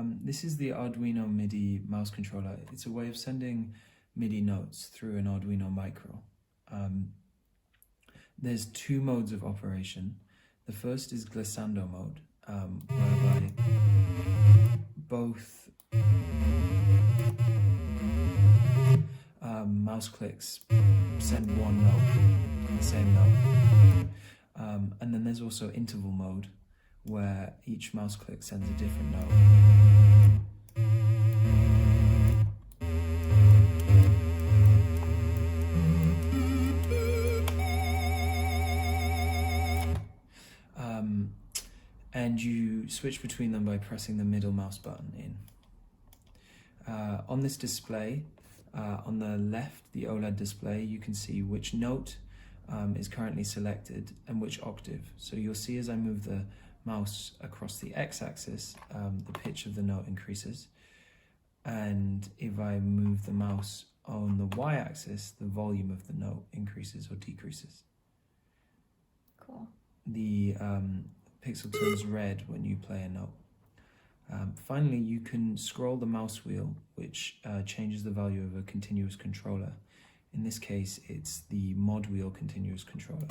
This is the Arduino MIDI mouse controller. It's a way of sending MIDI notes through an Arduino Micro. There's two modes of operation. The first is glissando mode, whereby both mouse clicks send one note, the same note. And then there's also interval mode, where each mouse click sends a different note. And you switch between them by pressing the middle mouse button in. On this display, on the left, the OLED display, you can see which note is currently selected and which octave. So you'll see as I move the mouse across the x-axis, the pitch of the note increases. And if I move the mouse on the y-axis, the volume of the note increases or decreases. Cool. The pixel turns red when you play a note. Finally, you can scroll the mouse wheel, which changes the value of a continuous controller. In this case, it's the mod wheel continuous controller.